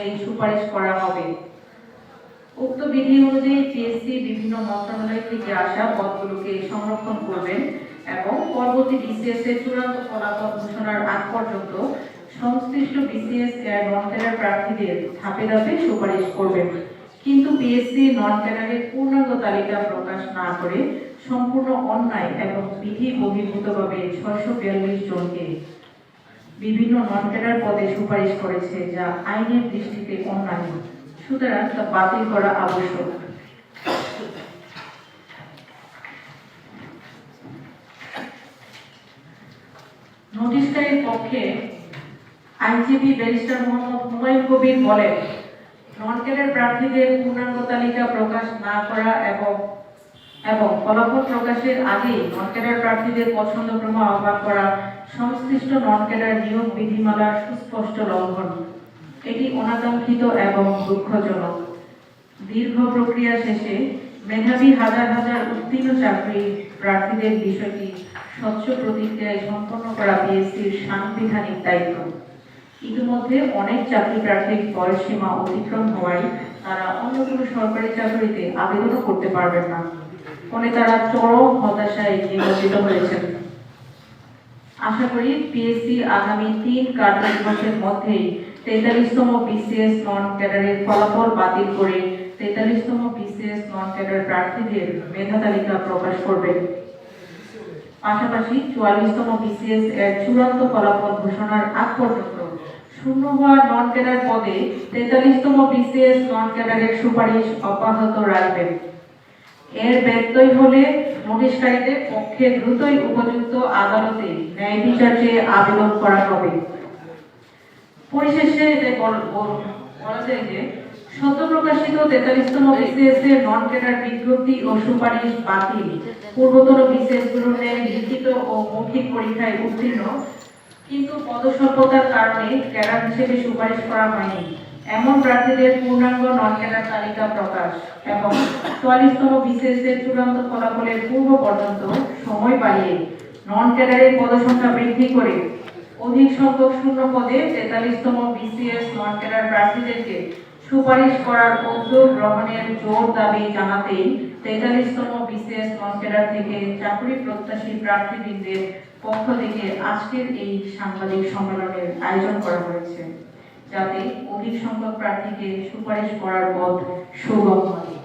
এই সুপারিশ করা হবে। উক্ত বিধি অনুযায়ী পিএসসি বিভিন্ন মন্ত্রণালয় থেকে আসা পদগুলোকে সংরক্ষণ করবেন এবং পরবর্তী বিসিএস এর চূড়ান্ত ফলাফল ঘোষণার আগ পর্যন্ত সংশ্লিষ্ট বিসিএস এর নন ক্যাডার প্রার্থীদের ধাপে ধাপে সুপারিশ করবেন। কিন্তু পিএসসি নন ক্যাডারের পূর্ণাঙ্গ তালিকা প্রকাশ না করে সম্পূর্ণ অন্যায় এবং বিধি বহির্ভূতভাবে 642 জনকে বিভিন্ন নন ক্যাডার পদে সুপারিশ করেছে, যা আইনের দৃষ্টিতে অন্যায়। সুতরাং তা বাতিল করা আবশ্যক। নোটিশকারীর পক্ষে আইনজীবী ব্যারিস্টার মোহাম্মদ হুমায়ুন কবির বলেন, নন ক্যাডার প্রার্থীদের পূর্ণাঙ্গ তালিকা প্রকাশ না করা এবং ফলাফল প্রকাশের আগেই নন ক্যাডার প্রার্থীদের পছন্দক্রমে আহ্বান করা সংশ্লিষ্ট নন ক্যাডার নিয়োগ বিধিমালার সুস্পষ্ট লঙ্ঘন। এটি অনাকাঙ্ক্ষিত এবং দুঃখজনক। দীর্ঘ প্রক্রিয়া শেষে মেধাবী হাজার হাজার উত্তীর্ণ চাকরি প্রার্থীদের বিষয়টি স্বচ্ছ প্রতিক্রিয়ায় সম্পন্ন করা পিএসসির সাংবিধানিক দায়িত্ব। ইতিমধ্যে অনেক চাকরি প্রার্থীর বয়সসীমা অতিক্রম হওয়ায় তারা অন্য কোনো সরকারি চাকরিতে আবেদনও করতে পারবেন না। ফলে তারা চরম হতাশায় নিমজ্জিত হয়েছেন। আশা করি পিএসসি আগামী 3 কার্যদিবসের মধ্যেই 43তম বিসিএস নন ক্যাডারের ফলাফল বাতিল করে 43তম বিসিএস নন ক্যাডার প্রার্থীদের মেধা তালিকা প্রকাশ করবে। পাশাপাশি 44তম বিসিএস এর চূড়ান্ত ফলাফল ঘোষণার আগ পর্যন্ত শূন্য হওয়া নন ক্যাডার পদে 43তম বিসিএস নন ক্যাডারের সুপারিশ অব্যাহত রাখবেন। এর ব্যত্যয় হলে নোটিশকারীদের পক্ষে দ্রুতই উপযুক্ত আদালতে ন্যায় বিচার চেয়ে আবেদন করা হবে। পরিশেষে বলা যায় যে সদ্য প্রকাশিত 43তম বিসিএস এর নন ক্যাডার বিজ্ঞপ্তি ও সুপারিশ বাতিল। পূর্বতন বিসিএস গুলোর ন্যায় লিখিত ও মৌখিক পরীক্ষায় উত্তীর্ণ কিন্তু পদস্বল্পতার কারণে ক্যাডার হিসেবে সুপারিশ করা হয়নি এমন প্রার্থীদের পূর্ণাঙ্গ নন ক্যাডার তালিকা প্রকাশ এবং 44তম বিসিএস এর চূড়ান্ত ফলাফলের পূর্ব পর্যন্ত সময় বাড়িয়ে নন ক্যাডারের পদসংখ্যা বৃদ্ধি করে অধিক সংখ্যক শূন্য পদে 43তম বিসিএস নন ক্যাডার প্রার্থীদেরকে সুপারিশ করার উদ্যোগ গ্রহণের জোর দাবি জানাতেই 43তম বিসিএস নন ক্যাডার থেকে চাকরি প্রত্যাশী প্রার্থীবৃন্দের পক্ষ থেকে আজকের এই সাংবাদিক সম্মেলনের আয়োজন করা হয়েছে, যাতে অধিক সংখ্যক প্রার্থীকে সুপারিশ করার পথ সুগম হয়।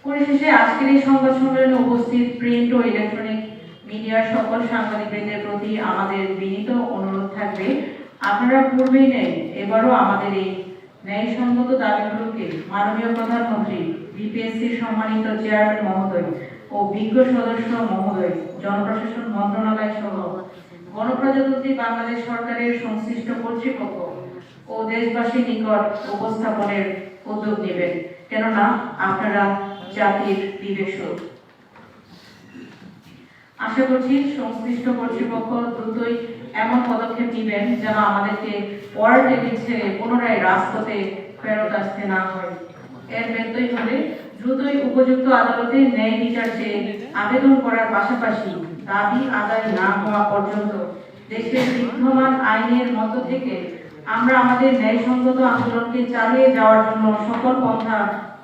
পরিশেষে আজকের এই সংবাদ সম্মেলনে উপস্থিত প্রিন্ট ও ইলেকট্রনিক মিডিয়ার সকল সাংবাদিকবৃন্দের প্রতি আমাদের বিনীত অনুরোধ থাকবে, আপনারা পূর্বেই নেই এবারও আমাদের এই ন্যায়সঙ্গত দাবিগুলোকে মাননীয় প্রধানমন্ত্রী, বিপিএসসির সম্মানিত চেয়ারম্যান মহোদয় ও বিজ্ঞ সদস্য মহোদয়, জনপ্রশাসন মন্ত্রণালয় সহ গণপ্রজাতন্ত্রী বাংলাদেশ সরকারের সংশ্লিষ্ট কর্তৃপক্ষ ও দেশবাসীর নিকট উপস্থাপনের উদ্যোগ নেবেন, কেননা আপনারা জাতির বিবেকস্বরূপ। আশা করছি সংশ্লিষ্ট কর্তৃপক্ষ দ্রুতই এমন পদক্ষেপ নেবেন যেন আমাদেরকে পড়ার টেবিল ছেড়ে পুনরায় রাজপথে ফেরত আসতে না হয়। এর ব্যত্যয় হলে দ্রুতই উপযুক্ত আদালতে ন্যায় বিচার চেয়ে আবেদন করার পাশাপাশি দাবি আদায় না হওয়া পর্যন্ত দেশের বিদ্যমান আইনের মধ্য থেকে আমরা আমাদের ন্যায়সঙ্গত আন্দোলনকে চালিয়ে যাওয়ার জন্য সকল পন্থা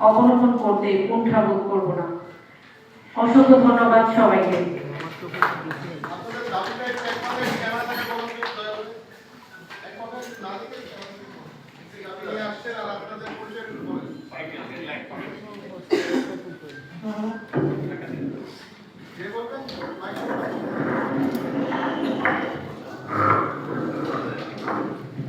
অবলম্বন করতে কুণ্ঠাবোধ করব না। অসংখ্য ধন্যবাদ সবাইকে। যে বলবেন